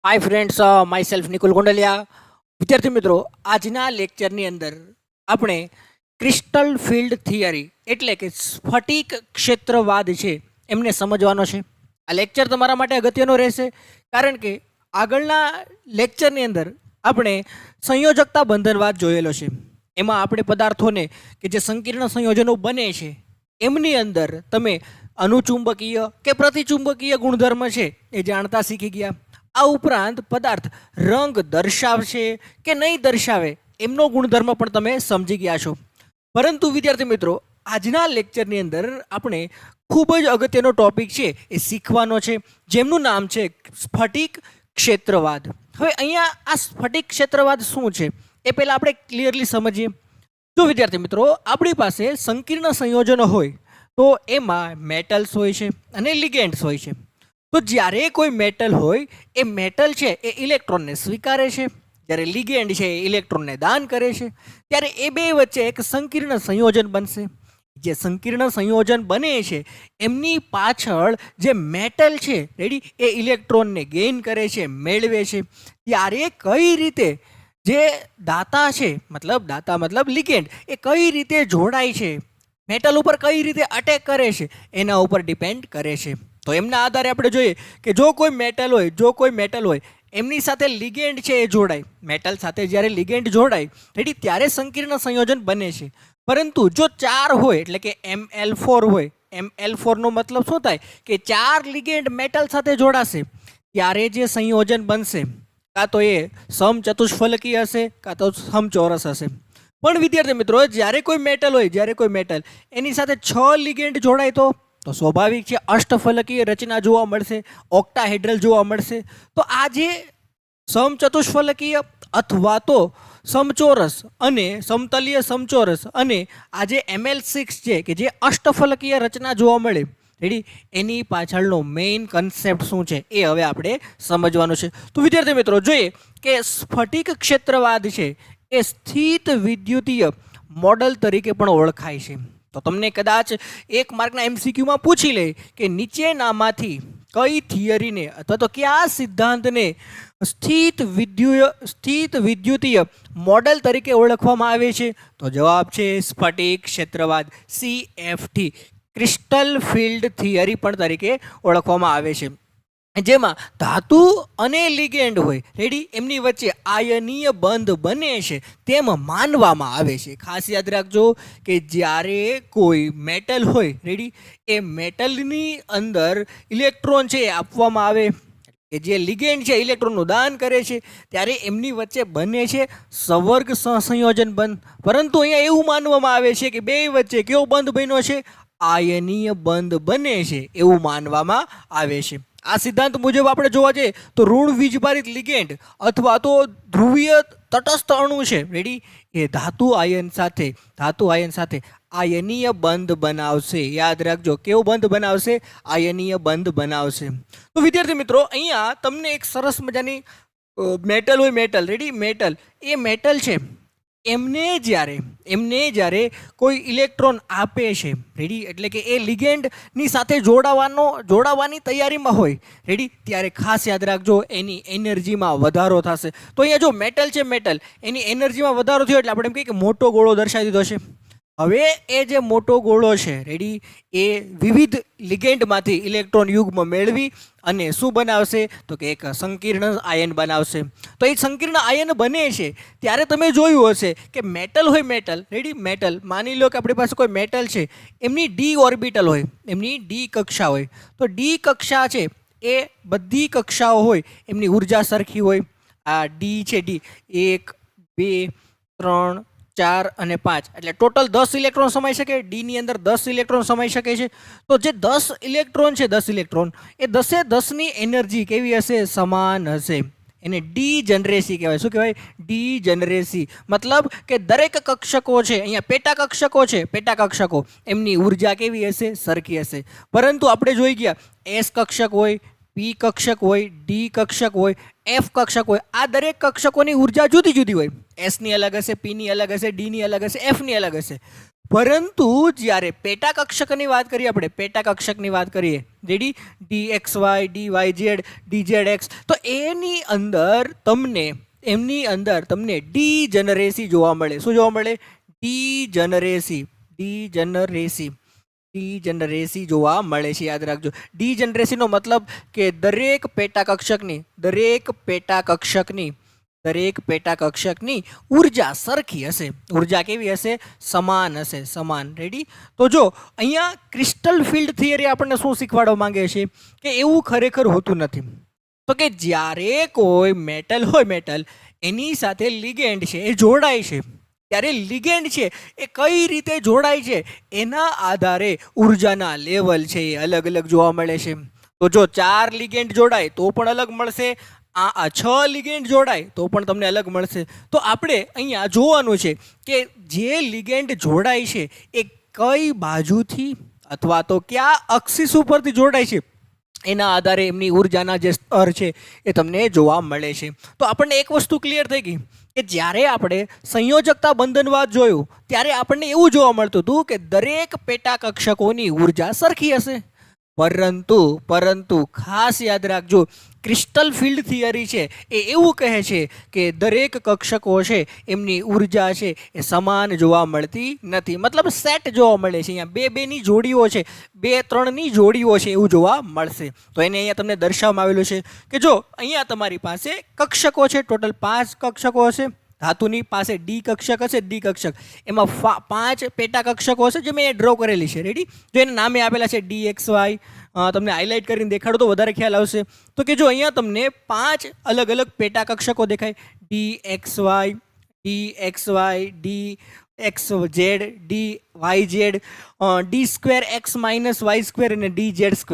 Hi friends, my self Nikul Gondaliya. विद्यार्थी मित्रों, આજના લેક્ચરની અંદર આપણે ક્રિસ્ટલ ફિલ્ડ થિયરી એટલે કે સ્ફટિક ક્ષેત્રવાદ છે એમને સમજવાનો છે। આ લેક્ચર તમારા માટે અગત્યનો રહેશે કારણ કે આગળના લેક્ચરની અંદર આપણે સંયોજકતા બંધનવાદ જોયેલો છે। એમાં આપણે પદાર્થોને કે જે સંકીર્ણ સંયોજનો બને છે એમની અંદર તમે અનુચુંબકીય કે પ્રતિચુંબકીય ગુણધર્મ છે એ જાણતા શીખી ગયા। આ ઉપરાંત પદાર્થ રંગ દર્શાવશે કે નહીં દર્શાવે એમનો ગુણધર્મ પણ તમે સમજી ગયા છો। પરંતુ વિદ્યાર્થી મિત્રો, આજના લેક્ચરની અંદર આપણે ખૂબ જ અગત્યનો ટોપિક છે એ શીખવાનો છે, જેમનું નામ છે સ્ફટિક ક્ષેત્રવાદ। હવે અહીંયા આ સ્ફટિક ક્ષેત્રવાદ શું છે એ પહેલાં આપણે ક્લિયરલી સમજીએ। તો વિદ્યાર્થી મિત્રો, આપણી પાસે સંકીર્ણ સંયોજનો હોય તો એમાં મેટલ્સ હોય છે અને લિગેન્ડ્સ હોય છે। તો જ્યારે કોઈ મેટલ હોય એ મેટલ છે એ ઇલેક્ટ્રોનને સ્વીકારે છે, જ્યારે લિગેન્ડ છે એ ઇલેક્ટ્રોનને દાન કરે છે, ત્યારે એ બે વચ્ચે એક સંકીર્ણ સંયોજન બનશે। જે સંકીર્ણ સંયોજન બને છે એમની પાછળ જે મેટલ છે રેડી એ ઇલેક્ટ્રોનને ગેઇન કરે છે, મેળવે છે। ત્યારે કઈ રીતે જે દાતા છે મતલબ લિગેન્ડ એ કઈ રીતે જોડાય છે, મેટલ ઉપર કઈ રીતે અટેક કરે છે એના ઉપર ડિપેન્ડ કરે છે। તો એમના આધારે આપણે જોઈએ કે જો કોઈ મેટલ હોય એમની સાથે લિગેન્ડ છે એ જોડાય, મેટલ સાથે જ્યારે લિગેન્ડ જોડાય રેડી ત્યારે સંકીર્ણ સંયોજન બને છે। પરંતુ જો 4 હોય એટલે કે Ml4 હોય, Ml4નો મતલબ શું થાય કે 4 લિગેન્ડ મેટલ સાથે જોડાશે ત્યારે જે સંયોજન બનશે કાં તો એ સમચતુષ્ફલકી હશે કાં તો સમચોરસ હશે। પણ વિદ્યાર્થી મિત્રો, જ્યારે કોઈ મેટલ એની સાથે 6 લિગેન્ડ જોડાય તો સ્વાભાવિક છે અષ્ટફલકીય રચના જોવા મળશે, ઓક્ટાહેડ્રલ જોવા મળશે। તો આ જે સમચતુષ્ફલકીય અથવા તો સમચોરસ અને સમતલીય સમચોરસ અને આ જે Ml6 છે કે જે અષ્ટફલકીય રચના જોવા મળે રેડી, એની પાછળનો મેઇન કન્સેપ્ટ શું છે એ હવે આપણે સમજવાનું છે। તો વિદ્યાર્થી મિત્રો, જોઈએ કે સ્ફટિક ક્ષેત્રવાદ છે એ સ્થિત વિદ્યુતીય મોડલ તરીકે પણ ઓળખાય છે। તો તમને કદાચ એક માર્કના MCQમાં પૂછી લે કે નીચેનામાંથી કઈ થિયરીને અથવા તો કયા સિદ્ધાંતને સ્થિત વિદ્યુતીય મોડલ તરીકે ઓળખવામાં આવે છે, તો જવાબ છે સ્ફટિક ક્ષેત્રવાદ, CFT, ક્રિસ્ટલ ફિલ્ડ થિયરી પણ તરીકે ઓળખવામાં આવે છે। જેમાં ધાતુ અને લિગેન્ડ હોય રેડી એમની વચ્ચે આયનીય બંધ બને છે તેમ માનવામાં આવે છે। ખાસ યાદ રાખજો કે જ્યારે કોઈ મેટલ હોય રેડી એ મેટલની અંદર ઇલેક્ટ્રોન છે એ આપવામાં આવે કે જે લિગેન્ડ છે ઇલેક્ટ્રોનનું દાન કરે છે ત્યારે એમની વચ્ચે બને છે સવર્ગ સહસંયોજન બંધ। પરંતુ અહીંયા એવું માનવામાં આવે છે કે બે વચ્ચે કેવો બંધ બન્યો છે, આયનીય બંધ બને છે એવું માનવામાં આવે છે। આ સિદ્ધાંત મુજબ આપણે જોવા જઈએ તો ઋણ વીજભારિત લિગેન્ડ અથવા તો ધ્રુવીય તટસ્થ અણુ છે રેડી એ ધાતુ આયન સાથે આયનીય બંધ બનાવશે। યાદ રાખજો, કેવો બંધ બનાવશે? આયનીય બંધ બનાવશે। તો વિદ્યાર્થી મિત્રો, અહીંયા તમને એક સરસ મજાની મેટલ એ મેટલ છે એમને જ્યારે કોઈ ઇલેક્ટ્રોન આપે છે રેડી એટલે કે એ લિગેન્ડની સાથે જોડાવાની તૈયારીમાં હોય રેડી ત્યારે ખાસ યાદ રાખજો એની એનર્જીમાં વધારો થશે। તો અહીંયા જો મેટલ એની એનર્જીમાં વધારો થયો એટલે આપણે એમ કહીએ કે મોટો ગોળો દર્શાવી દીધો છે। હવે એ જે મોટો ગોળો છે રેડી એ વિવિધ લિગેન્ડમાંથી ઇલેક્ટ્રોન યુગ્મ મેળવી અને શું બનાવશે તો કે એક સંકીર્ણ આયન બનાવશે। તો એ સંકીર્ણ આયન બને છે ત્યારે તમે જોયું હશે કે મેટલ માની લો કે આપણી પાસે કોઈ મેટલ છે, એમની ડી ઓર્બિટલ હોય, એમની ડી કક્ષા હોય। તો ડી કક્ષા છે એ બધી કક્ષાઓ હોય એમની ઉર્જા સરખી હોય। આ ડી છે, ડી 1 2 3 4 અને 5 એટલે ટોટલ 10 ઇલેક્ટ્રોન સમાઈ શકે, ડીની અંદર 10 ઇલેક્ટ્રોન સમાઈ શકે છે। તો જે 10 ઇલેક્ટ્રોન એ 10ની એનર્જી કેવી હશે? સમાન હશે। એને ડી જનરેસી કહેવાય। શું કહેવાય? ડી જનરેસી। મતલબ કે દરેક કક્ષકો છે, અહીંયા પેટા કક્ષકો એમની ઉર્જા કેવી હશે? સરખી હશે। પરંતુ આપણે જોઈ ગયા એસ કક્ષક હોય, પી કક્ષક હોય, ડી કક્ષક હોય, એફ કક્ષક હોય, આ દરેક કક્ષકોની ઉર્જા જુદી જુદી હોય। એસની અલગ હશે, પીની અલગ હશે, ડીની અલગ હશે, એફની અલગ હશે। પરંતુ જ્યારે પેટા કક્ષકની વાત કરીએ, આપણે પેટા કક્ષકની વાત કરીએ, રેડી, DXY DYZ DZX, તો એમની અંદર તમને ડીજનરેસી જોવા મળે. શું જોવા મળે? ડીજનરેસી જોવા મળે છે. યાદ રાખજો, ડીજનરેસીનો મતલબ કે દરેક પેટા કક્ષકની ઉર્જા સરખી હશે. ઉર્જા કેવી હશે? સમાન હશે, સમાન. રેડી? તો જો અહીંયા ક્રિસ્ટલ ફિલ્ડ થિયરી આપણને શું શીખવાડવા માંગે છે કે એવું ખરેખર હોતું નથી. તો કે જ્યારે કોઈ મેટલ એની સાથે લિગેન્ડ છે એ જોડાય છે, ત્યારે લિગેન્ડ છે એ કઈ રીતે જોડાય છે એના આધારે ઉર્જાના લેવલ છે એ અલગ અલગ જોવા મળે છે. તો જો 4 લિગેન્ડ જોડાય તો પણ અલગ મળશે, આ 6 લિગેન્ડ જોડાય તો પણ તમને અલગ મળશે. તો આપણે અહીંયા જોવાનું છે કે જે લિગેન્ડ જોડાય છે એ કઈ બાજુથી અથવા તો કયા અક્ષિસ ઉપરથી જોડાય છે એના આધારે એમની ઉર્જાના જે સ્તર છે એ તમને જોવા મળે છે. તો આપણને એક વસ્તુ ક્લિયર થઈ ગઈ કે જ્યારે આપણે સંયોજકતા બંધનવાદ જોયું ત્યારે આપણને એવું જોવા મળતું હતું કે દરેક પેટા કક્ષકોની ઉર્જા સરખી હશે. પરંતુ ખાસ યાદ રાખજો, ક્રિસ્ટલ ફિલ્ડ થિયરી છે એ એવું કહે છે કે દરેક કક્ષકો છે એમની ઉર્જા છે એ સમાન જોવા મળતી નથી. મતલબ સેટ જોવા મળે છે. અહીંયા બેની જોડીઓ છે, 2-3ની જોડીઓ છે એવું જોવા મળશે. તો એને અહીંયા તમને દર્શાવવામાં આવેલું છે કે જો અહીંયા તમારી પાસે કક્ષકો છે, ટોટલ 5 કક્ષકો હશે. ધાતુની પાસે ડી કક્ષક હશે, ડી કક્ષક, એમાં 5 પેટા કક્ષકો હશે જે મેં ડ્રો કરેલી છે. રેડી? જો એના નામે આપેલા છે DXY, તમને હાઇલાઇટ કરીને દેખાડો તો વધારે ખ્યાલ આવશે. તો કે જો અહીંયા તમને 5 અલગ અલગ પેટા કક્ષકો દેખાય, DXY DXZ DYZ D2X - Y2 અને DZ2.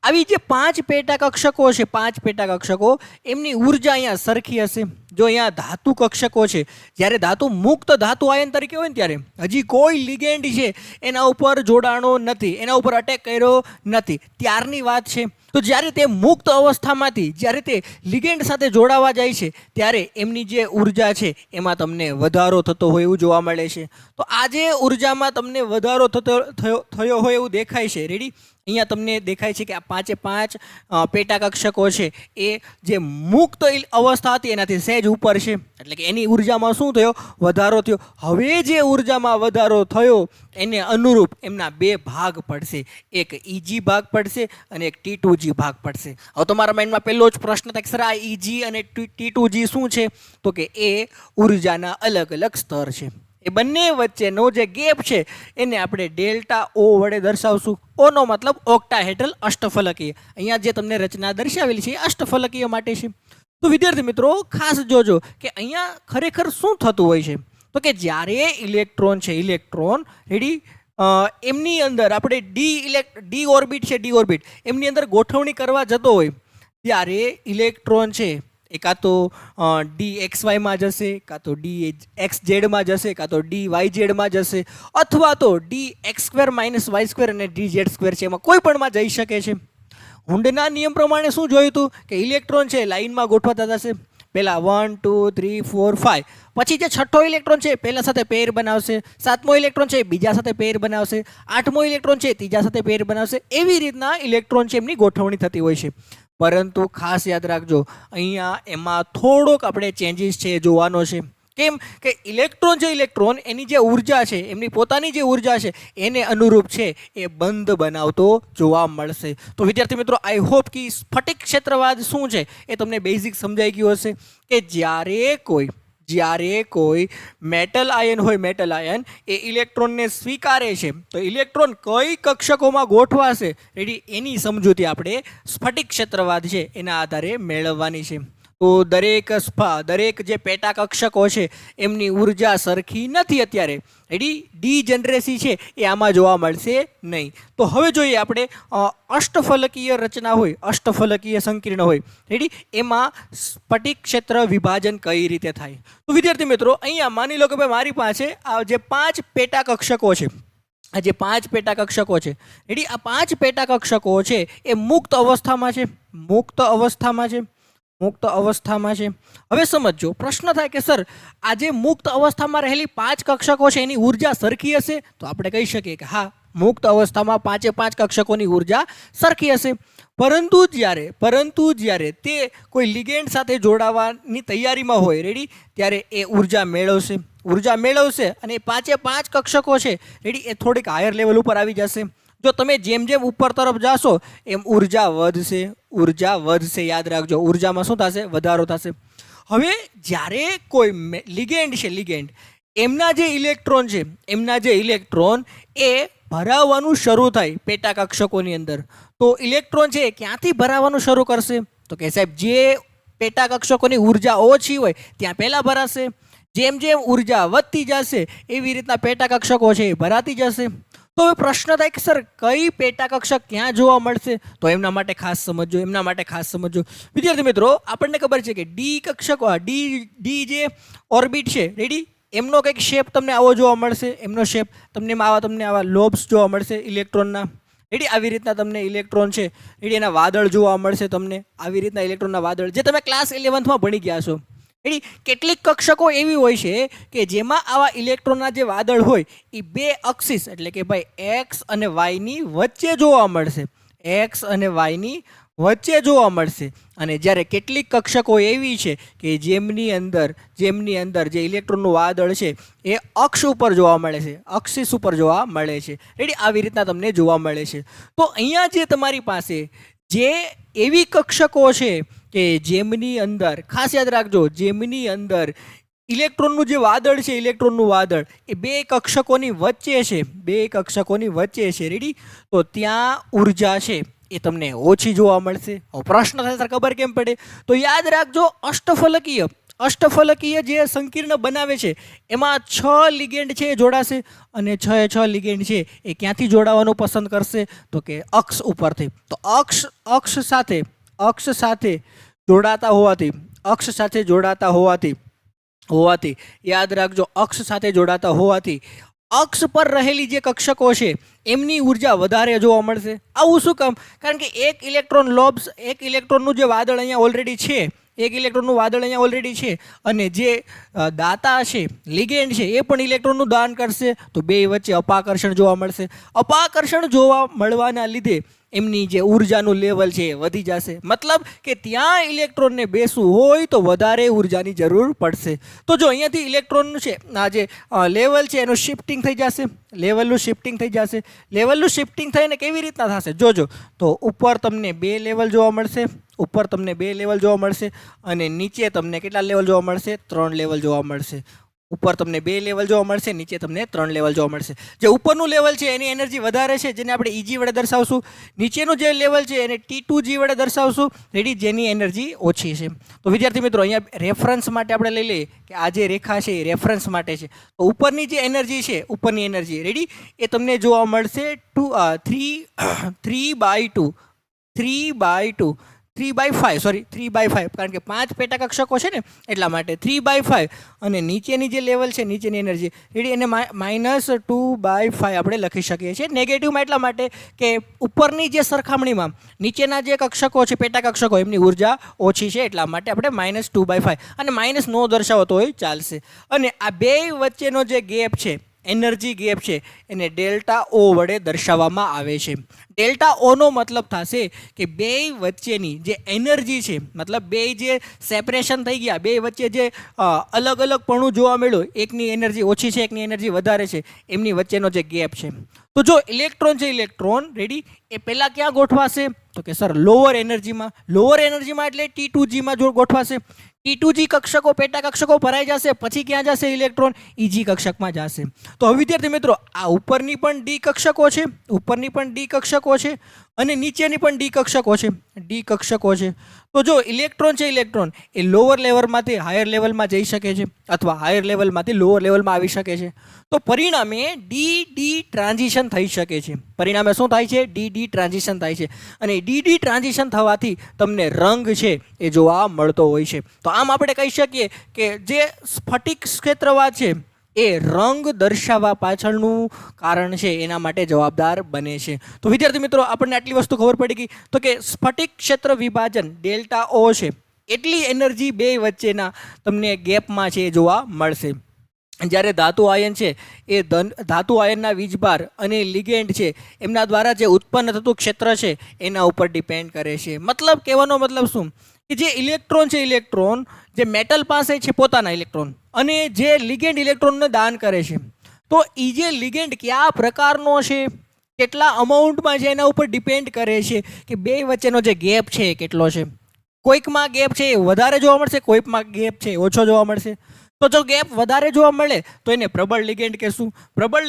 આવી જે 5 પેટા કક્ષકો છે, 5 પેટા કક્ષકો એમની ઉર્જા અહીંયા સરખી હશે. જો અહીંયા ધાતુ કક્ષકો છે, જ્યારે ધાતુ મુક્ત ધાતુ આયન તરીકે હોય ને ત્યારે હજી કોઈ લિગેન્ડ છે એના ઉપર જોડાણો નથી, એના ઉપર અટેક કર્યો નથી, ત્યારની વાત છે. તો જ્યારે તે મુક્ત અવસ્થામાંથી જ્યારે તે લિગેન્ડ સાથે જોડાવા જાય છે ત્યારે એમની જે ઉર્જા છે એમાં તમને વધારો થતો હોય એવું જોવા મળે છે. તો આ જે ઉર્જામાં તમને વધારો થયો હોય એવું દેખાય છે. રેડી? અહીંયા તમને દેખાય છે કે આ 5 પેટા કક્ષકો છે એ જે મુક્ત અવસ્થા હતી એનાથી સહેજ ઉપર છે, એટલે કે એની ઉર્જામાં શું થયો? વધારો થયો. હવે જે ઉર્જામાં વધારો થયો એને અનુરૂપ એમના 2 ભાગ પડશે, એક EG ભાગ પડશે અને એક T2G ભાગ પડશે. હવે તમારા માઇન્ડમાં પહેલો જ પ્રશ્ન થાય કે સર આ EG અને T2G શું છે? તો કે એ ઉર્જાના અલગ અલગ સ્તર છે. એ બંને વચ્ચેનો જે ગેપ છે એને આપણે ડેલ્ટા O વડે દર્શાવશું. ઓનો મતલબ ઓક્ટાહેડ્રલ અષ્ટફલકીય. અહીંયા જે તમને રચના દર્શાવેલી છે એ અષ્ટફલકીય માટે છે. તો વિદ્યાર્થી મિત્રો ખાસ જોજો કે અહીંયા ખરેખર શું થતું હોય છે. તો કે જ્યારે ઇલેક્ટ્રોન છે, રેડી, એમની અંદર આપણે ડી ઓર્બિટ છે, એમની અંદર ગોઠવણી કરવા જતો હોય ત્યારે ઇલેક્ટ્રોન છે એ કાં તો DXYમાં જશે, કાં તો DXZમાં જશે, કાં તો DYZમાં જશે, અથવા તો DX2 - Y2 અને DZ2 છે એમાં કોઈ પણમાં જઈ શકે છે. હુન્ડના નિયમ પ્રમાણે શું જોયું હતું કે ઇલેક્ટ્રોન છે લાઇનમાં ગોઠવાતા થશે. પહેલા 1 2 3 4 5, પછી જે 6થો ઇલેક્ટ્રોન છે પહેલા સાથે પેર બનાવશે, 7મો ઇલેક્ટ્રોન છે બીજા સાથે પેર બનાવશે, 8મો ઇલેક્ટ્રોન છે ત્રીજા સાથે પેર બનાવશે. એવી રીતના ઇલેક્ટ્રોન છે એમની ગોઠવણી થતી હોય છે. પરંતુ ખાસ યાદ રાખજો, અહીંયા એમાં થોડોક આપણે ચેન્જીસ છે જોવાનો છે. કેમ કે ઇલેક્ટ્રોન એની જે ઉર્જા છે, એમની પોતાની જે ઉર્જા છે એને અનુરૂપ છે એ બંધ બનાવતો જોવા મળશે. તો વિદ્યાર્થી મિત્રો, આઈ હોપ કે સ્ફટિક ક્ષેત્રવાદ શું છે એ તમને બેઝિક સમજાઈ ગયું હશે કે જ્યારે કોઈ મેટલ આયન એ ઇલેક્ટ્રોનને સ્વીકારે છે તો ઇલેક્ટ્રોન કઈ કક્ષકોમાં ગોઠવાશે, રેડી, એની સમજૂતી આપણે સ્ફટિક ક્ષેત્રવાદ છે એના આધારે મેળવવાની છે. તો દરેક જે પેટા કક્ષકો છે એમની ઉર્જા સરખી નથી અત્યારે. રેડી? ડીજનરેસી છે એ આમાં જોવા મળશે નહીં. તો હવે જોઈએ આપણે અષ્ટફલકીય રચના હોય, અષ્ટફલકીય સંકીર્ણ હોય, રેડી, એમાં સ્ફટિક ક્ષેત્ર વિભાજન કઈ રીતે થાય. તો વિદ્યાર્થી મિત્રો, અહીંયા માની લો કે ભાઈ મારી પાસે આ જે 5 પેટા કક્ષકો છે, રેડી, આ 5 પેટા કક્ષકો છે એ મુક્ત અવસ્થામાં છે. મુક્ત અવસ્થામાં છે. હવે સમજો, પ્રશ્ન થાય કે સર આ જે મુક્ત અવસ્થામાં રહેલી 5 કક્ષકો છે એની ઉર્જા સરખી હશે? તો આપણે કહી શકીએ કે હા, મુક્ત અવસ્થામાં 5 કક્ષકોની ઉર્જા સરખી હશે. પરંતુ જ્યારે તે કોઈ લિગેન્ડ સાથે જોડાવાની તૈયારીમાં હોય, રેડી, ત્યારે એ ઉર્જા મેળવશે અને 5 કક્ષકો છે, રેડી, એ થોડીક હાયર લેવલ ઉપર આવી જશે. જો તમે જેમ જેમ ઉપર તરફ જાશો એમ ઉર્જા વધશે. યાદ રાખજો, ઉર્જામાં શું થશે? વધારો થશે. હવે જ્યારે કોઈ લિગેન્ડ એમના જે ઇલેક્ટ્રોન એ ભરાવાનું શરૂ થાય પેટા કક્ષકોની અંદર, તો ઇલેક્ટ્રોન છે ક્યાંથી ભરાવાનું શરૂ કરશે? તો કે સાહેબ જે પેટા કક્ષકોની ઉર્જા ઓછી હોય ત્યાં પહેલાં ભરાશે. જેમ જેમ ઉર્જા વધતી જશે એવી રીતના પેટા કક્ષકો છે એ ભરાતી જશે. તો હવે પ્રશ્ન થાય કે સર કઈ પેટા કક્ષક ક્યાં જોવા મળશે? તો એમના માટે ખાસ સમજો. વિદ્યાર્થી મિત્રો, આપણને ખબર છે કે ડી કક્ષકો, ડી જે ઓર્બિટ છે, રેડી, એમનો કંઈક શેપ તમને આવો જોવા મળશે. એમનો શેપ તમને આવા લોબ્સ જોવા મળશે ઇલેક્ટ્રોનના, રેડી. આવી રીતના તમને ઇલેક્ટ્રોન છે, રેડી, એના વાદળ જોવા મળશે તમને. આવી રીતના ઇલેક્ટ્રોનના વાદળ જે તમે ક્લાસ 11માં ભણી ગયા છો, રેડી. કેટલીક કક્ષકો એવી હોય છે કે જેમાં આવા ઇલેક્ટ્રોનના જે વાદળ હોય એ 2 અક્ષિસ એટલે કે ભાઈ એક્સ અને વાયની વચ્ચે જોવા મળશે. અને જ્યારે કેટલીક કક્ષકો એવી છે કે જેમની અંદર જે ઇલેક્ટ્રોનનું વાદળ છે એ અક્ષ ઉપર જોવા મળે છે, અક્ષિસ ઉપર જોવા મળે છે, રેડી. આવી રીતના તમને જોવા મળે છે. તો અહીંયા જે તમારી પાસે જે એવી કક્ષકો છે કે જેમની અંદર, ખાસ યાદ રાખજો, જેમની અંદર ઇલેક્ટ્રોનનું જે વાદળ છે, ઇલેક્ટ્રોનનું વાદળ એ 2 કક્ષકોની વચ્ચે છે, રેડી. તો ત્યાં ઉર્જા છે એ તમને ઓછી જોવા મળશે. પ્રશ્ન થાય સર ખબર કેમ પડે? તો યાદ રાખજો, અષ્ટફલકીય જે સંકીર્ણ બનાવે છે એમાં 6 લિગેન્ડ છે એ જોડાશે અને 6 લિગેન્ડ છે એ ક્યાંથી જોડાવાનું પસંદ કરશે? તો કે અક્ષ ઉપરથી. તો અક્ષ સાથે જોડાતા હોવાથી યાદ રાખજો, અક્ષ સાથે જોડાતા હોવાથી અક્ષ પર રહેલી જે કક્ષકો છે એમની ઉર્જા વધારે જોવા મળશે. આવું શું કામ? કારણ કે એક ઇલેક્ટ્રોનનું જે વાદળ અહીંયા ઓલરેડી છે, અને જે દાતા છે, લિગેન્ડ છે, એ પણ ઇલેક્ટ્રોનનું દાન કરશે. તો બે વચ્ચે અપાકર્ષણ જોવા મળશે. અપાકર્ષણ જોવા મળવાના લીધે એમની જે ઉર્જાનું લેવલ છે એ વધી જશે. મતલબ કે ત્યાં ઇલેક્ટ્રોનને બેસવું હોય તો વધારે ઉર્જાની જરૂર પડશે. તો જો અહીંયાથી ઇલેક્ટ્રોનનું છે આ જે લેવલ છે એનું શિફ્ટિંગ થઈ જશે. લેવલનું શિફ્ટિંગ થઈને કેવી રીતના થશે જોજો. તો ઉપર તમને 2 લેવલ જોવા મળશે, અને નીચે તમને કેટલા લેવલ જોવા મળશે? 3 લેવલ જોવા મળશે. ઉપર તમને 2 લેવલ જોવા મળશે, નીચે તમને 3 લેવલ જોવા મળશે. જે ઉપરનું લેવલ છે એની એનર્જી વધારે છે, જેને આપણે EG વડે દર્શાવશું. નીચેનું જે લેવલ છે એને T2G વડે દર્શાવશું, રેડી, જેની એનર્જી ઓછી છે. તો વિદ્યાર્થી મિત્રો, અહીંયા રેફરન્સ માટે આપણે લઈ લઈએ કે આ જે રેખા છે એ રેફરન્સ માટે છે. તો ઉપરની જે એનર્જી છે, ઉપરની એનર્જી, રેડી, એ તમને જોવા મળશે 3/5, કારણ કે 5 પેટા કક્ષકો છે ને એટલા માટે 3/5. અને નીચેની જે લેવલ છે, નીચેની એનર્જી, રેડી, એને -2/5 આપણે લખી શકીએ છીએ. નેગેટિવમાં એટલા માટે કે ઉપરની જે સરખામણીમાં નીચેના જે કક્ષકો છે, પેટા કક્ષકો, એમની ઉર્જા ઓછી છે, એટલા માટે આપણે -2/5 અને માઇનસ નો દર્શાવતો હોય ચાલશે. અને આ બે વચ્ચેનો જે ગેપ છે, એનર્જી ગેપ છે, એને ડેલ્ટા ઓ વડે દર્શાવવામાં આવે છે. ડેલ્ટા ઓનો મતલબ થશે કે બે વચ્ચેની જે એનર્જી છે, મતલબ બે જે સેપરેશન થઈ ગયા, બે વચ્ચે જે અલગ અલગપણું જોવા મળ્યું, એકની એનર્જી ઓછી છે, એકની એનર્જી વધારે છે, એમની વચ્ચેનો જે ગેપ છે. તો જો ઇલેક્ટ્રોન છે, ઇલેક્ટ્રોન, રેડી, એ પહેલાં ક્યાં ગોઠવાશે? તો કે સર લોઅર એનર્જીમાં એટલે T2Gમાં જો ગોઠવાશે. T2G કક્ષકો, પેટા કક્ષકો ભરાઈ જશે, પછી ક્યાં જશે ઇલેક્ટ્રોન? EG કક્ષકમાં જશે. તો હવે વિદ્યાર્થી મિત્રો, આ ઉપરની પણ ડી કક્ષકો છે, અને નીચેની પણ ડી કક્ષકો છે. તો જો ઇલેક્ટ્રોન છે, ઇલેક્ટ્રોન એ લોઅર લેવલમાંથી હાયર લેવલમાં જઈ શકે છે, અથવા હાયર લેવલમાંથી લોઅર લેવલમાં આવી શકે છે. તો પરિણામે ડી ટ્રાન્ઝિશન થઈ શકે છે. પરિણામે શું થાય છે? ડી ટ્રાન્ઝિશન થાય છે. અને ડી ટ્રાન્ઝિશન થવાથી તમને રંગ છે એ જોવા મળતો હોય છે. તો આમ આપણે કહી શકીએ કે જે સ્ફટિક ક્ષેત્રવાદ છે એ રંગ દર્શાવવા પાછળનું કારણ છે, એના માટે જવાબદાર બને છે. તો વિદ્યાર્થી મિત્રો, આપણને આટલી વસ્તુ ખબર પડી ગઈ. તો કે સ્ફટિક ક્ષેત્ર વિભાજન ડેલ્ટા ઓ છે એટલી એનર્જી બે વચ્ચેના તમને ગેપમાં છે એ જોવા મળશે. જ્યારે ધાતુ આયન છે એ ધાતુ આયનના વીજભાર અને લિગેન્ડ છે એમના દ્વારા જે ઉત્પન્ન થતું ક્ષેત્ર છે એના ઉપર ડિપેન્ડ કરે છે. મતલબ કહેવાનો મતલબ શું કે જે ઇલેક્ટ્રોન છે, ઇલેક્ટ્રોન જે મેટલ પાસે છે પોતાના ઇલેક્ટ્રોન, અને જે લિગેન્ડ ઇલેક્ટ્રોનને દાન કરે છે, તો એ જે લિગેન્ડ કયા પ્રકારનો છે, કેટલા અમાઉન્ટમાં છે, એના ઉપર ડિપેન્ડ કરે છે કે બે વચ્ચેનો જે ગેપ છે એ કેટલો છે. કોઈકમાં ગેપ છે એ વધારે જોવા મળશે, કોઈકમાં ગેપ છે એ ઓછો જોવા મળશે. તો જો ગેપ વધારે જોવા મળે તો એને પ્રબળ લિગેન્ડ કહેશું. પ્રબળ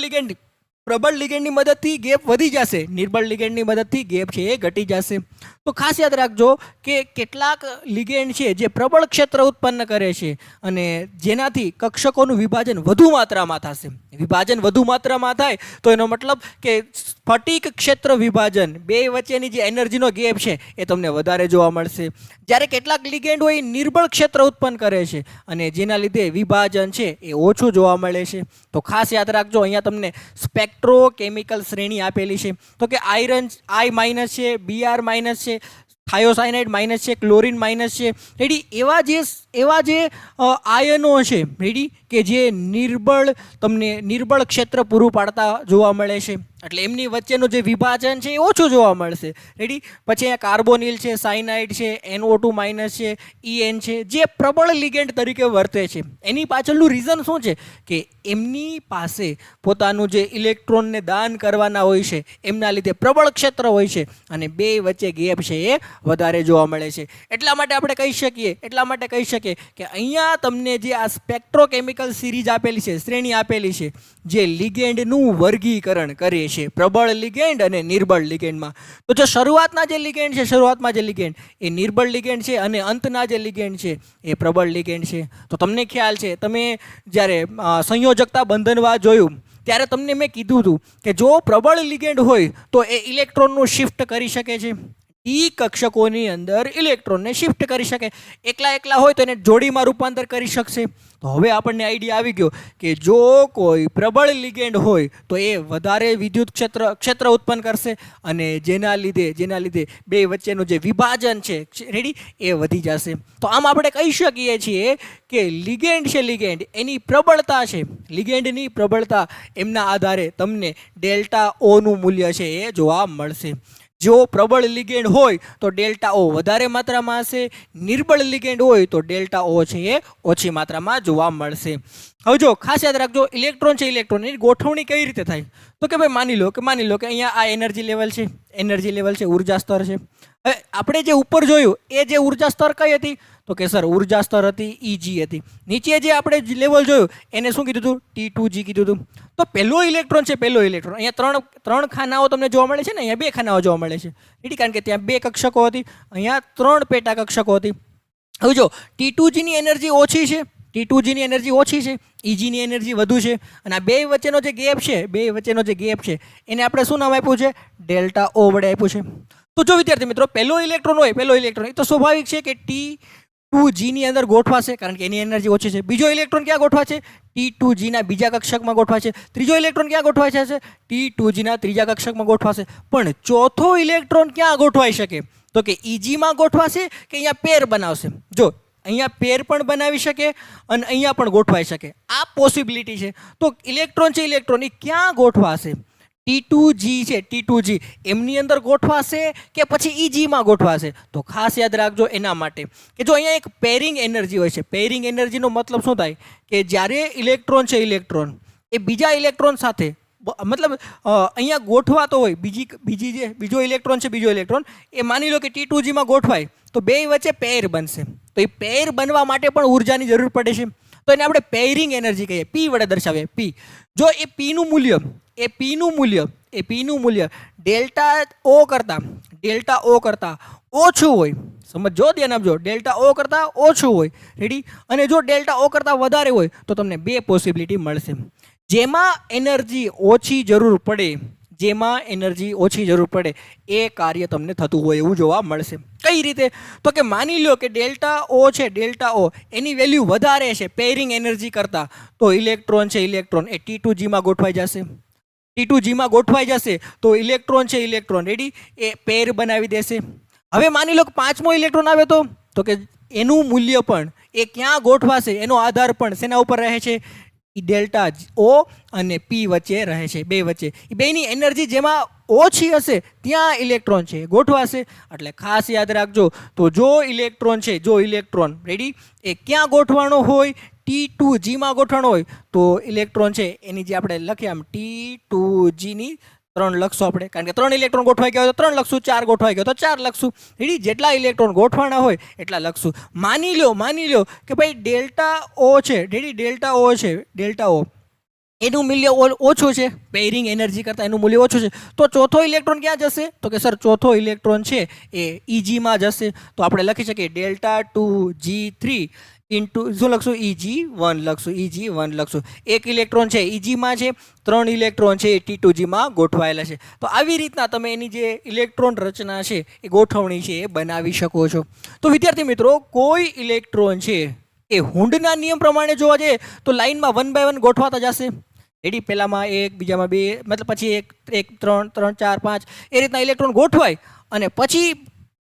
લિગેન્ડની મદદથી ગેપ વધી જશે, નિર્બળ લિગેન્ડની મદદથી ગેપ છે એ ઘટી જશે. તો ખાસ યાદ રાખજો કે કેટલાક લિગેન્ડ છે જે પ્રબળ ક્ષેત્ર ઉત્પન્ન કરે છે અને જેનાથી કક્ષકોનું વિભાજન વધુ માત્રામાં થશે. વિભાજન વધુ માત્રામાં થાય તો એનો મતલબ કે સ્ફટિક ક્ષેત્ર વિભાજન, બે વચ્ચેની જે એનર્જીનો ગેપ છે એ તમને વધારે જોવા મળશે. જ્યારે કેટલાક લિગેન્ડ હોય એ નિર્બળ ક્ષેત્ર ઉત્પન્ન કરે છે અને જેના લીધે વિભાજન છે એ ઓછું જોવા મળે છે. તો ખાસ યાદ રાખજો, અહીંયા તમને સ્પેક્ટ્રોકેમિકલ શ્રેણી આપેલી છે. તો કે આયરન I- છે, Br- છે, થાયોસાયનાઇડ માઇનસ છે, ક્લોરિન માઇનસ છે. રેડી, એવા જે આયનો છે રેડી કે જે નિર્બળ ક્ષેત્ર પૂરું પાડતા જોવા મળે છે, એટલે એમની વચ્ચેનું જે વિભાજન છે એ ઓછું જોવા મળશે. રેડી, પછી અહીંયા કાર્બોનિલ છે, સાયનાઇડ છે, NO2- છે, EN છે, જે પ્રબળ લિગેન્ડ તરીકે વર્તે છે. એની પાછળનું રીઝન શું છે કે એમની પાસે પોતાનું જે ઇલેક્ટ્રોનને દાન કરવાના હોય છે એમના લીધે પ્રબળ ક્ષેત્ર હોય છે અને બે વચ્ચે ગેપ છે એ વધારે જોવા મળે છે. એટલા માટે આપણે કહી શકીએ કે અહીંયા તમને જે આ સ્પેક્ટ્રોકેમિકલ સિરીઝ આપેલી છે, શ્રેણી આપેલી છે, જે લિગેન્ડનું વર્ગીકરણ કરે છે પ્રબળ લિગેન્ડ અને નિર્બળ લિગેન્ડમાં. તો જો શરૂઆતમાં જે લિગેન્ડ એ નિર્બળ લિગેન્ડ છે અને અંતના જે લિગેન્ડ છે એ પ્રબળ લિગેન્ડ છે. તો તમને ખ્યાલ છે, તમે જ્યારે સંયોજકતા બંધનવાદ જોયું ત્યારે તમને મેં કીધું હતું કે જો પ્રબળ લિગેન્ડ હોય તો એ ઇલેક્ટ્રોનનું શિફ્ટ કરી શકે છે, ઈ કક્ષકોની અંદર ઇલેક્ટ્રોનને શિફ્ટ કરી શકે. એકલા હોય તો એને જોડીમાં રૂપાંતર કરી શકશે. તો હવે આપણને આઈડિયા આવી ગયો કે જો કોઈ પ્રબળ લિગેન્ડ હોય તો એ વધારે વિદ્યુત ક્ષેત્ર ઉત્પન્ન કરશે અને જેના લીધે બે વચ્ચેનું જે વિભાજન છે રેડી એ વધી જશે. તો આમ આપણે કહી શકીએ છીએ કે લિગેન્ડ એની પ્રબળતા છે, લિગેન્ડની પ્રબળતા એમના આધારે તમને ડેલ્ટા ઓનું મૂલ્ય છે એ જોવા મળશે. જો પ્રબળ લિગેન્ડ હોય તો ડેલ્ટા ઓ વધારે માત્રામાં હશે, નિર્બળ લિગેન્ડ હોય તો ડેલ્ટા ઓ છે એ ઓછી માત્રામાં જોવા મળશે. હવે જો ખાસ યાદ રાખજો, ઇલેક્ટ્રોન એની ગોઠવણી કઈ રીતે થાય? તો કે ભાઈ માની લો કે અહીંયા આ એનર્જી લેવલ છે, ઉર્જા સ્તર છે. હવે આપણે જે ઉપર જોયું એ જે ઉર્જા સ્તર કઈ હતી? તો કે સર ઉર્જા સ્તર હતી Eg હતી. નીચે જે આપણે લેવલ જોયું એને શું કીધું હતું? T2G કીધું હતું. તો પહેલો ઇલેક્ટ્રોન અહીંયા ત્રણ ખાનાઓ તમને જોવા મળે છે ને, અહીંયા બે ખાનાઓ જોવા મળે છે. એટલે કારણ કે ત્યાં બે કક્ષકો હતી, અહીંયા 3 પેટા કક્ષકો હતી. હવે જો T2Gની એનર્જી ઓછી છે, Egની એનર્જી વધુ છે અને આ બે વચ્ચેનો જે ગેપ છે એને આપણે શું નામ આપ્યું છે? ડેલ્ટા ઓ વડે આપ્યું છે. તો જો વિદ્યાર્થી મિત્રો પહેલો ઇલેક્ટ્રોન એ તો સ્વાભાવિક છે કે T2Gની અંદર ગોઠવાશે કારણ કે એની એનર્જી ઓછી છે. બીજો ઇલેક્ટ્રોન ક્યાં ગોઠવાશે? T2Gના બીજા કક્ષકમાં ગોઠવાશે. ત્રીજો ઇલેક્ટ્રોન ક્યાં ગોઠવાય છે? T2Gના ત્રીજા કક્ષકમાં ગોઠવાશે. પણ ચોથો ઇલેક્ટ્રોન ક્યાં ગોઠવાઈ શકે? તો કે Egમાં ગોઠવાશે કે અહીંયા પેર બનાવશે? જો અહીંયા પેર પણ બનાવી શકે અને અહીંયા પણ ગોઠવાઈ શકે, આ પોસિબિલિટી છે. તો ઇલેક્ટ્રોન એ ક્યાં ગોઠવાશે? T2G એમની અંદર ગોઠવાશે કે પછી Egમાં ગોઠવાશે? તો ખાસ યાદ રાખજો એના માટે કે જો અહીંયા એક પેરિંગ એનર્જી હોય છે. પેરિંગ એનર્જીનો મતલબ શું થાય કે જ્યારે ઇલેક્ટ્રોન એ બીજા ઇલેક્ટ્રોન સાથે મતલબ અહીંયા ગોઠવાતો હોય, બીજો ઇલેક્ટ્રોન એ માની લો કે T2Gમાં ગોઠવાય તો બે વચ્ચે પેર બનશે. તો એ પેર બનવા માટે પણ ઉર્જાની જરૂર પડે છે. તો એને આપણે પેરિંગ એનર્જી કહીએ, P વડે દર્શાવીએ. P જો એ Pનું મૂલ્ય ડેલ્ટા ઓ કરતાં ઓછું હોય, સમજો, ધ્યાન આપજો, ડેલ્ટા ઓ કરતાં ઓછું હોય રેડી, અને જો ડેલ્ટા ઓ કરતાં વધારે હોય તો તમને બે પોસિબિલિટી મળશે. જેમાં એનર્જી ઓછી જરૂર પડે એ કાર્ય તમને થતું હોય એવું જોવા મળશે. કઈ રીતે? તો કે માની લો કે ડેલ્ટા ઓ એની વેલ્યુ વધારે છે પેરિંગ એનર્જી કરતાં, તો ઇલેક્ટ્રોન એ T2Gમાં ગોઠવાઈ જશે તો ઇલેક્ટ્રોન રેડી એ પેર બનાવી દેશે. હવે માની લો કે પાંચમો ઇલેક્ટ્રોન આવે તો કે એનું મૂલ્ય પણ એ ક્યાં ગોઠવાશે એનો આધાર પણ શેના ઉપર રહે છે? એ ડેલ્ટા ઓ અને પી વચ્ચે રહે છે, બે વચ્ચે. એ બેની એનર્જી જેમાં ઓછી હશે ત્યાં ઇલેક્ટ્રોન છે ગોઠવાશે. એટલે ખાસ યાદ રાખજો. તો જો ઇલેક્ટ્રોન રેડી એ ક્યાં ગોઠવાનો હોય? T2G માં ગોઠવાનો હોય તો ઇલેક્ટ્રોન છે એની જે આપણે લખીએ આમ T2G ની 3 લખશું આપણે, કારણ કે 3 ઇલેક્ટ્રોન ગોઠવાઈ ગયા હોય તો 3 લખશું, 4 ગોઠવાઈ ગયો તો 4 લખશું. રેડી, જેટલા ઇલેક્ટ્રોન ગોઠવાના હોય એટલા લખશું. માની લો કે ભાઈ ડેલ્ટા ઓ છે, રેડી, ડેલ્ટા ઓ એનું મૂલ્ય ઓછું છે, પેરિંગ એનર્જી કરતાં એનું મૂલ્ય ઓછું છે, તો ચોથો ઇલેક્ટ્રોન ક્યાં જશે? તો કે સર ચોથો ઇલેક્ટ્રોન છે એ EG માં જશે. તો આપણે લખી શકીએ Δ2G3 ઇન્ટુ શું લખશું? EG1 લખશું. એક ઇલેક્ટ્રોન છે EG માં છે, 3 ઇલેક્ટ્રોન છે એ T2G માં ગોઠવાયેલા છે. તો આવી રીતના તમે એની જે ઇલેક્ટ્રોન રચના છે એ ગોઠવણી છે એ બનાવી શકો છો. તો વિદ્યાર્થી મિત્રો, કોઈ ઇલેક્ટ્રોન છે એ હુન્ડના નિયમ પ્રમાણે જોવા જઈએ તો લાઇનમાં 1 બાય 1 ગોઠવાતા જશે. રેડી, પહેલામાં 1, બીજામાં 2, મતલબ પછી 1, 3, 4, 5 એ રીતના ઇલેક્ટ્રોન ગોઠવાય અને પછી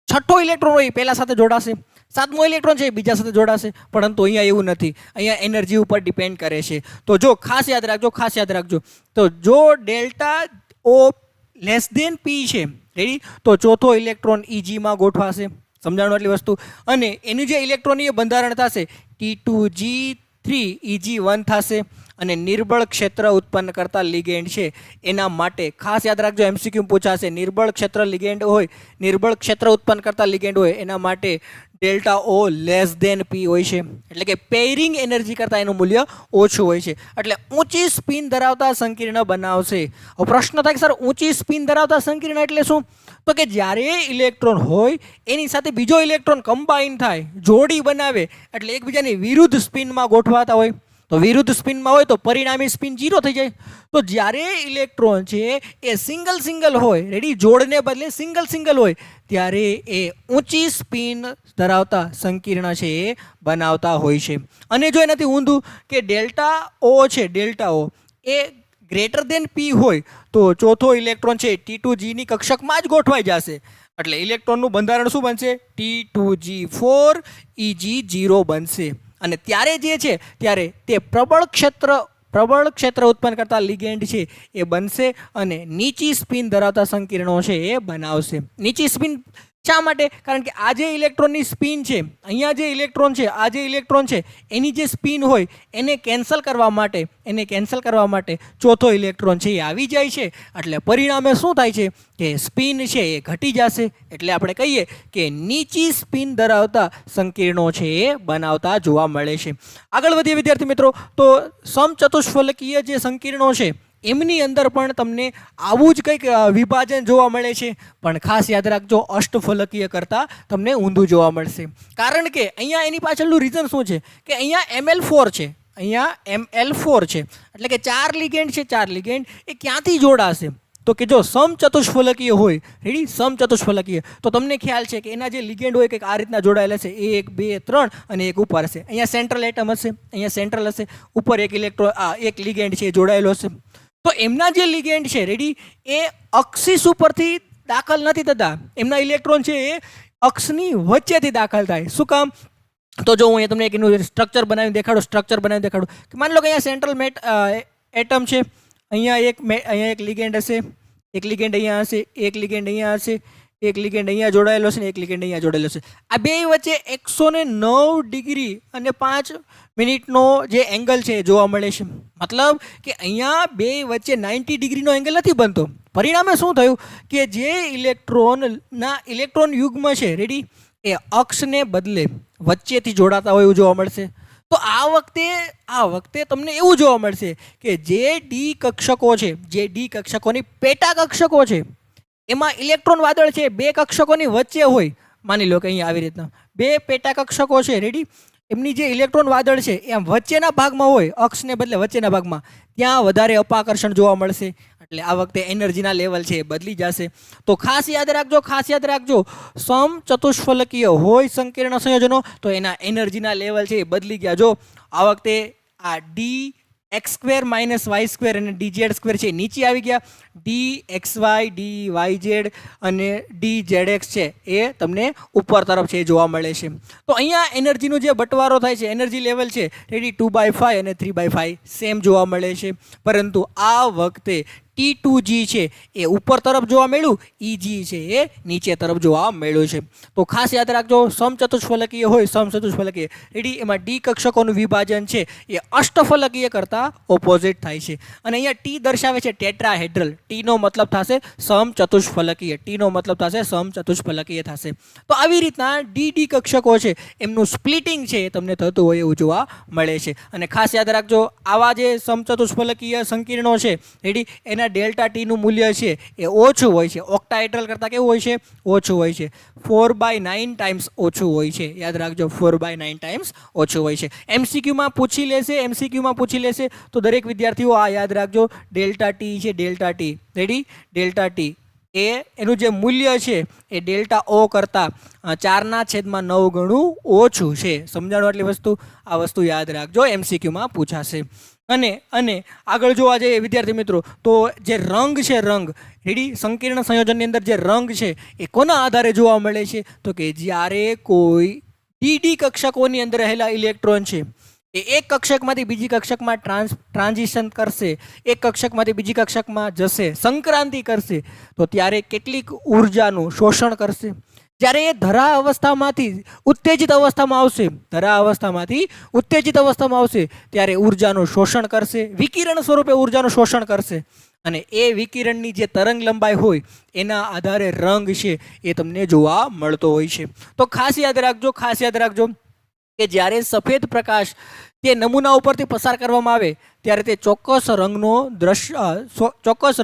છઠ્ઠો ઇલેક્ટ્રોન હોય પહેલા સાથે જોડાશે, સાતમો ઇલેક્ટ્રોન છે બીજા સાથે જોડાશે. પરંતુ અહીંયા એવું નથી, અહીંયા એનર્જી ઉપર ડિપેન્ડ કરે છે. તો જો ખાસ યાદ રાખજો, તો જો ડેલ્ટા ઓ લેસ દેન પી છે, રેડી, તો ચોથો ઇલેક્ટ્રોન EG માં ગોઠવાશે. સમજાણું આટલી વસ્તુ? અને એનું જે ઇલેક્ટ્રોનીય બંધારણ થશે T2G3 EG1 થશે. અને નિર્બળ ક્ષેત્ર ઉત્પન્ન કરતા લિગેન્ડ છે એના માટે ખાસ યાદ રાખજો, MCQ પૂછાશે. નિર્બળ ક્ષેત્ર ઉત્પન્ન કરતા લિગેન્ડ હોય એના માટે ડેલ્ટા ઓ લેસ દેન પી હોય છે, એટલે કે પેરિંગ એનર્જી કરતાં એનું મૂલ્ય ઓછું હોય છે. એટલે ઊંચી સ્પિન ધરાવતા સંકીર્ણ બનાવશે. હવે પ્રશ્ન થાય કે સર ઊંચી સ્પિન ધરાવતા સંકીર્ણ એટલે શું? તો કે જ્યારે ઇલેક્ટ્રોન હોય એની સાથે બીજો ઇલેક્ટ્રોન કમ્બાઈન થાય, જોડી બનાવે, એટલે એકબીજાની વિરુદ્ધ સ્પિનમાં ગોઠવાતા હોય. તો વિરુદ્ધ સ્પિનમાં હોય તો પરિણામી સ્પિન 0 થઈ જાય. તો જ્યારે ઇલેક્ટ્રોન છે એ સિંગલ હોય, રેડી, જોડને બદલે સિંગલ હોય, ત્યારે એ ઊંચી સ્પિન ધરાવતા સંકીર્ણ છે એ બનાવતા હોય છે. અને જો એનાથી ઊંધું કે ડેલ્ટા ઓ એ ગ્રેટર દેન પી હોય તો ચોથો ઇલેક્ટ્રોન છે T2G ની કક્ષકમાં જ ગોઠવાઈ જશે. એટલે ઇલેક્ટ્રોનનું બંધારણ શું બનશે? T2G4 EG0 બનશે. અને ત્યારે જે છે ત્યારે તે પ્રબળ ક્ષેત્ર ઉત્પન્ન કરતા લિગેન્ડ છે એ બનશે અને નીચી સ્પિન ધરાવતા સંકીર્ણો છે એ બનાવશે. નીચી સ્પિન શા માટે? કારણ કે આ જે ઇલેક્ટ્રોનની સ્પિન છે, અહીંયા જે ઇલેક્ટ્રોન છે એની જે સ્પિન હોય એને કેન્સલ કરવા માટે ચોથો ઇલેક્ટ્રોન છે એ આવી જાય છે. એટલે પરિણામે શું થાય છે કે સ્પિન છે એ ઘટી જશે. એટલે આપણે કહીએ કે નીચી સ્પિન ધરાવતા સંકીર્ણો છે એ બનાવતા જોવા મળે છે. આગળ વધીએ વિદ્યાર્થી મિત્રો, તો સમચતુષ્ફલકીય જે સંકીર્ણો છે એમની અંદર પણ તમને આવું જ કંઈક વિભાજન જોવા મળે છે. પણ ખાસ યાદ રાખજો, અષ્ટફલકીય કરતાં તમને ઊંધું જોવા મળશે. કારણ કે અહીંયા એની પાછળનું રીઝન શું છે કે અહીંયા ML4 છે, એટલે કે 4 લિગેન્ડ એ ક્યાંથી જોડાશે? તો કે જો સમચતુષ્ફલકીય હોય, રેડી, સમચતુષ્ફલકીય, તો તમને ખ્યાલ છે કે એના જે લિગેન્ડ હોય કંઈક આ રીતના જોડાયેલા છે, 1, 2, 3 અને એક ઉપર હશે. અહીંયા સેન્ટ્રલ એટમ હશે, ઉપર એક લિગેન્ડ છે જોડાયેલો હશે. તો એમના જે લિગેન્ડ છે, રેડી, એ અક્ષિસ ઉપરથી દાખલ નથી થતા, એમના ઇલેક્ટ્રોન છે એ અક્ષની વચ્ચેથી દાખલ થાય. શું કામ? તો જો હું અહીંયા તમને એનું સ્ટ્રક્ચર બનાવીને દેખાડું કે માની લો કે અહીંયા સેન્ટ્રલ એટમ છે, અહીંયા એક લિગેન્ડ હશે, એક લિગેન્ડ અહીંયા હશે, એક લિગેન્ડ અહીંયા હશે, એક લિગેન્ડ અહીંયા જોડાયેલો છે ને એક લિગેન્ડ અહીંયા જોડાયેલો છે. આ બે વચ્ચે 109 ડિગ્રી અને 5 મિનિટનો જે એંગલ છે જોવા મળે છે. મતલબ કે અહીંયા બે વચ્ચે 90 ડિગ્રીનો એંગલ નથી બનતો. પરિણામે શું થયું કે જે ઇલેક્ટ્રોન યુગ્મ છે, રેડી, એ અક્ષને બદલે વચ્ચેથી જોડાતા હોય એવું જોવા મળશે. તો આ વખતે તમને એવું જોવા મળશે કે જે ડી કક્ષકોની પેટા કક્ષકો છે એમાં ઇલેક્ટ્રોન વાદળ છે બે કક્ષકોની વચ્ચે હોય. માની લો કે અહીંયા આવી રીતના બે પેટા કક્ષકો છે, રેડી, એમની જે ઇલેક્ટ્રોન વાદળ છે એમ વચ્ચેના ભાગમાં હોય, અક્ષને બદલે વચ્ચેના ભાગમાં, ત્યાં વધારે અપાકર્ષણ જોવા મળશે. એટલે આ વખતે એનર્જીના લેવલ છે એ બદલી જશે. તો ખાસ યાદ રાખજો, સમચતુષ્ફલકીય હોય સંકીર્ણ સંયોજનો તો એના એનર્જીના લેવલ છે એ બદલી ગયા. જો આ વખતે આ ડી x² - y² અને dz² છે નીચે આવી ગયા. dxy dyz અને dzx છે એ તમને ઉપર તરફ છે જોવા મળે છે. તો અહીંયા એનર્જીનો જે બટવારો થાય છે, એનર્જી લેવલ છે રેડી 2/5 અને 3/5 સેમ જોવા મળે છે. પરંતુ આ વખતે T2g છે એ ઉપર તરફ જોવા મળ્યું, Eg છે એ નીચે તરફ જોવા મળ્યું છે. તો ખાસ યાદ રાખજો, સમચતુષ્ફલકીય હોય, સમચતુષ્ફલકીય રેડી એમાં ડી કક્ષકોનું વિભાજન છે એ અષ્ટફલકીય કરતાં ઓપોઝિટ થાય છે. અને અહીંયા ટી દર્શાવે છે ટેટ્રાહેડ્રલ. ટીનો મતલબ થશે સમચતુષ્ફલકીય, ટીનો મતલબ થશે સમચતુષ્ફલકીય થશે. તો આવી રીતના ડી કક્ષકો છે એમનું સ્પ્લિટિંગ છે એ તમને થતું હોય એવું જોવા મળે છે. અને ખાસ યાદ રાખજો, આવા જે સમચતુષ્ફલકીય સંકીર્ણો છે રેડી એના ડેલ્ટા ટીનું મૂલ્ય છે એ ઓછું હોય છે. ઓક્ટાહેડ્રલ કરતાં કેવું હોય છે? ઓછું હોય છે. 4/9 ટાઈમ્સ ઓછું હોય છે. યાદ રાખજો, 4/9 ટાઈમ્સ ઓછું હોય છે. એમસીક્યુમાં પૂછી લેશે તો દરેક વિદ્યાર્થીઓ આ યાદ રાખજો, ડેલ્ટા ટી છે, delta T ready, delta T એ એનું જે મૂલ્ય છે એ ડેલ્ટા ઓ કરતાં 4/9 ગણું ઓછું છે. સમજાણું આટલી વસ્તુ? આ વસ્તુ યાદ રાખજો, એમસીક્યુમાં પૂછાશે. અને આગળ જોવા જઈએ વિદ્યાર્થી મિત્રો તો જે રંગ છે, રંગ રેડી સંકીર્ણ સંયોજનની અંદર જે રંગ છે એ કોના આધારે જોવા મળે છે? તો કે જ્યારે કોઈ ડી કક્ષકોની અંદર રહેલા ઇલેક્ટ્રોન છે એ એક કક્ષકમાંથી બીજી કક્ષકમાં ટ્રાન્ઝિશન કરશે, એક કક્ષકમાંથી બીજી કક્ષકમાં જશે, સંક્રાંતિ કરશે, તો ત્યારે કેટલીક ઉર્જાનું શોષણ કરશે. જ્યારે એ ધરા અવસ્થામાંથી ઉત્તેજિત અવસ્થામાં આવશે ત્યારે ઉર્જાનું શોષણ કરશે, વિકિરણ સ્વરૂપે ઉર્જાનું શોષણ કરશે. અને એ વિકિરણની જે તરંગ લંબાઈ હોય એના આધારે રંગ છે એ તમને જોવા મળતો હોય છે. તો ખાસ યાદ રાખજો કે જ્યારે સફેદ પ્રકાશ તે નમૂના ઉપરથી પસાર કરવામાં આવે ત્યારે તે ચોક્કસ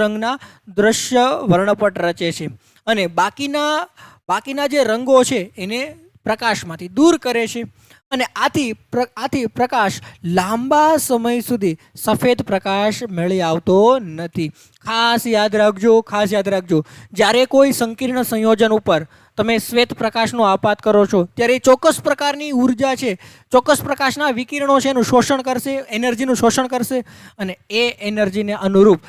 રંગના દ્રશ્ય વર્ણપટ રચે છે અને બાકીના જે રંગો છે એને પ્રકાશમાંથી દૂર કરે છે. અને આથી પ્રકાશ લાંબા સમય સુધી સફેદ પ્રકાશ મળી આવતો નથી. ખાસ યાદ રાખજો, જ્યારે કોઈ સંકીર્ણ સંયોજન ઉપર તમે શ્વેત પ્રકાશનો આપાત કરો છો ત્યારે ચોક્કસ પ્રકારની ઉર્જા છે, ચોક્કસ પ્રકાશના વિકિરણો છે એનું શોષણ કરશે, એનર્જીનું શોષણ કરશે અને એ એનર્જીને અનુરૂપ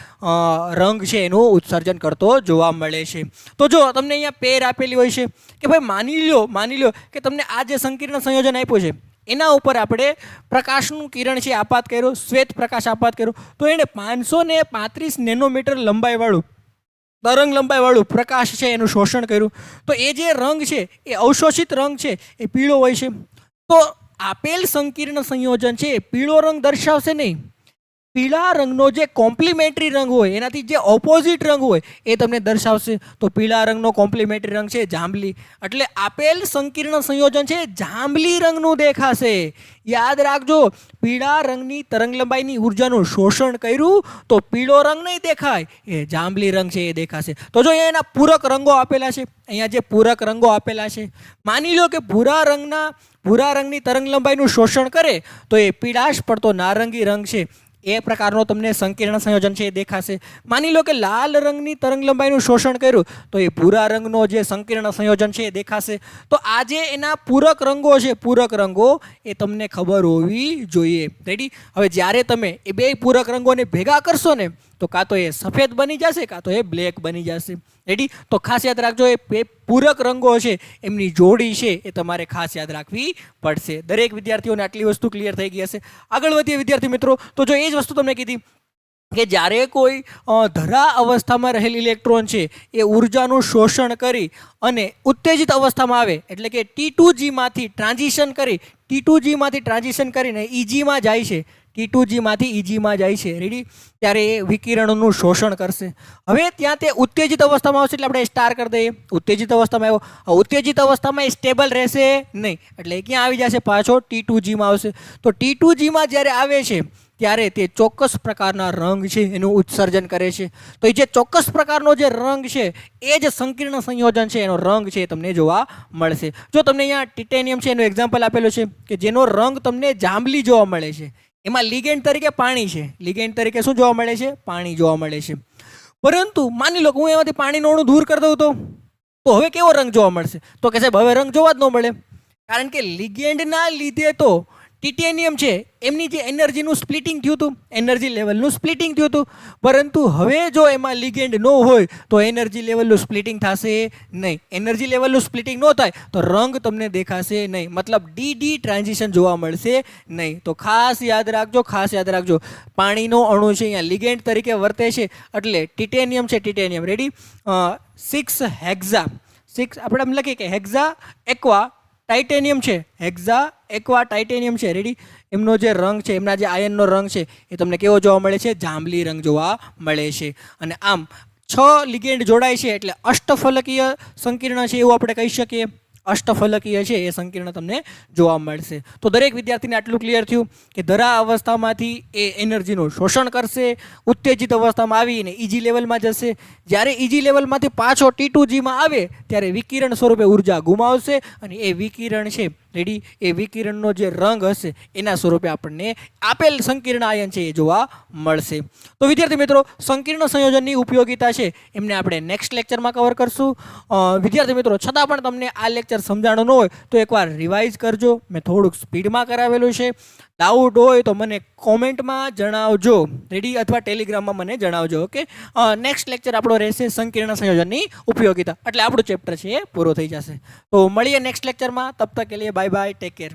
રંગ છે એનું ઉત્સર્જન કરતો જોવા મળે છે. તો જો તમને અહીંયા પેર આપેલી હોય છે કે ભાઈ માની લો કે તમને આ જે સંકીર્ણ સંયોજન આપ્યું છે એના ઉપર આપણે પ્રકાશનું કિરણ છે આપાત કર્યો, શ્વેત પ્રકાશ આપાત કર્યો, તો એણે 535 નેનોમીટર તરંગ લંબાઈવાળું પ્રકાશ છે એનું શોષણ કર્યું. તો એ જે રંગ છે એ અવશોષિત રંગ છે એ પીળો હોય છે. તો આપેલ સંકીર્ણ સંયોજન છે એ પીળો રંગ દર્શાવશે નહીં. પીળા રંગનો જે કોમ્પ્લિમેન્ટરી રંગ હોય એનાથી જે ઓપોઝિટ રંગ હોય એ તમને દર્શાવશે. તો પીળા રંગનો કોમ્પ્લિમેન્ટરી રંગ છે જાંબલી. એટલે આપેલ સંકીર્ણ સંયોજન છે જાંબલી રંગનું દેખાશે. યાદ રાખજો, પીળા રંગની તરંગ લંબાઈની ઉર્જાનું શોષણ કર્યું તો પીળો રંગ નહીં દેખાય, એ જાંબલી રંગ છે એ દેખાશે. તો જો એના પૂરક રંગો આપેલા છે, અહીંયા જે પૂરક રંગો આપેલા છે, માની લો કે ભૂરા રંગની તરંગ લંબાઈનું શોષણ કરે તો એ પીળાશ પડતો નારંગી રંગ છે એ પ્રકારનો તમને સંકીર્ણ સંયોજન છે એ દેખાશે. માની લો કે લાલ રંગની તરંગ લંબાઈનું શોષણ કર્યું તો એ ભૂરા રંગનો જે સંકીર્ણ સંયોજન છે એ દેખાશે. તો આ જે એના પૂરક રંગો છે, એ તમને ખબર હોવી જોઈએ. રેડી? હવે જ્યારે તમે એ બે પૂરક રંગોને ભેગા કરશો ને તો કાં તો એ સફેદ બની જશે કાં તો એ બ્લેક બની જશે. રેડી? તો ખાસ યાદ રાખજો, એ બે પૂરક રંગો છે એમની જોડી છે એ તમારે ખાસ યાદ રાખવી પડશે. દરેક વિદ્યાર્થીઓને આટલી વસ્તુ ક્લિયર થઈ ગઈ હશે. આગળ વધીએ વિદ્યાર્થી મિત્રો. તો જો એ જ વસ્તુ તમને કીધી કે જ્યારે કોઈ ધરા અવસ્થામાં રહેલ ઇલેક્ટ્રોન છે એ ઉર્જાનું શોષણ કરી અને ઉત્તેજિત અવસ્થામાં આવે એટલે કે T2gમાંથી ટ્રાન્ઝિશન કરીને EGમાં જાય છે, T2gમાંથી EGમાં જાય છે. રેડી? ત્યારે એ વિકિરણોનું શોષણ કરશે. હવે ત્યાં તે ઉત્તેજિત અવસ્થામાં આવશે એટલે આપણે સ્ટાર કરી દઈએ. ઉત્તેજિત અવસ્થામાં આવ્યો, ઉત્તેજિત અવસ્થામાં એ સ્ટેબલ રહેશે નહીં એટલે ક્યાં આવી જશે? પાછો T2gમાં આવશે. તો T2gમાં જ્યારે આવે છે ત્યારે તે ચોક્કસ પ્રકારના રંગ છે એનું ઉત્સર્જન કરે છે. તો એ જે ચોક્કસ પ્રકારનો જે રંગ છે એ જ સંકીર્ણ સંયોજન છે એનો રંગ છે એ તમને જોવા મળશે. જો તમને અહીંયા ટિટેનિયમ છે એનું એક્ઝામ્પલ આપેલું છે કે જેનો રંગ તમને જાંબલી જોવા મળે છે, એમાં લિગેન્ડ તરીકે પાણી છે. લિગેન્ડ તરીકે શું જોવા મળે છે? પાણી જોવા મળે છે. પરંતુ માની લો કે હું એમાંથી પાણીનું અણુ દૂર કરી દઉં તો હવે કેવો રંગ જોવા મળશે? તો કે સાહેબ હવે રંગ જોવા જ ન મળે, કારણ કે લિગેન્ડના લીધે તો ટિટેનિયમ છે એમની જે એનર્જીનું સ્પ્લિટિંગ થયું હતું, એનર્જી લેવલનું સ્પ્લિટિંગ થયું હતું, પરંતુ હવે જો એમાં લિગેન્ડ ન હોય તો એનર્જી લેવલનું સ્પ્લિટિંગ થશે નહીં. એનર્જી લેવલનું સ્પ્લિટિંગ ન થાય તો રંગ તમને દેખાશે નહીં, મતલબ ડી ટ્રાન્ઝિશન જોવા મળશે નહીં. તો ખાસ યાદ રાખજો, પાણીનો અણુ છે અહીંયા લિગેન્ડ તરીકે વર્તે છે, એટલે ટિટેનિયમ છે, ટિટેનિયમ રેડી 6 હેક્ઝા 6 આપણે એમ લખીએ કે હેક્ઝા એક્વા ટાઇટેનિયમ છે, હેક્ઝા એક્વા ટાઇટેનિયમ છે રેડી. એમનો જે રંગ છે, એમના જે આયનનો રંગ છે એ તમને કેવો જોવા મળે છે? જાંબલી રંગ જોવા મળે છે. અને આમ 6 લિગેન્ડ જોડાય છે એટલે અષ્ટફલકીય સંકીર્ણ છે એવું આપણે કહી શકીએ. અષ્ટફલકીય છે એ સંકીર્ણ તમને જોવા મળશે. તો દરેક વિદ્યાર્થીને આટલું ક્લિયર થયું કે ધરા અવસ્થામાંથી એ એનર્જીનું શોષણ કરશે, ઉત્તેજિત અવસ્થામાં આવીને ઇજી લેવલમાં જશે. જ્યારે ઇજી લેવલમાંથી પાછો T2Gમાં આવે ત્યારે વિકિરણ સ્વરૂપે ઉર્જા ગુમાવશે અને એ વિકિરણ છે રેડી, એ વિકિરણનો જે રંગ હશે એના સ્વરૂપે આપણને આપેલ સંકીર્ણ આયન છે એ જોવા મળશે. તો વિદ્યાર્થી મિત્રો, સંકીર્ણ સંયોજનની ઉપયોગિતા છે એમને આપણે નેક્સ્ટ લેક્ચરમાં કવર કરશું. વિદ્યાર્થી મિત્રો, છતાં પણ તમને આ લેક્ચર સમજાણો ન હોય તો એકવાર રિવાઇઝ કરજો. મેં થોડુંક સ્પીડમાં કરાવેલું છે. ડાઉટ હોય તો મને કોમેન્ટમાં જણાવજો રેડી, અથવા ટેલિગ્રામમાં મને જણાવજો. ઓકે, નેક્સ્ટ લેક્ચર આપણો રહેશે સંકીર્ણ સંયોજનની ઉપયોગિતા, એટલે આપણું ચેપ્ટર છે એ પૂરો થઈ જશે. તો મળીએ નેક્સ્ટ લેક્ચરમાં. તબ તક કે લીએ બાય બાય, ટેક કેર.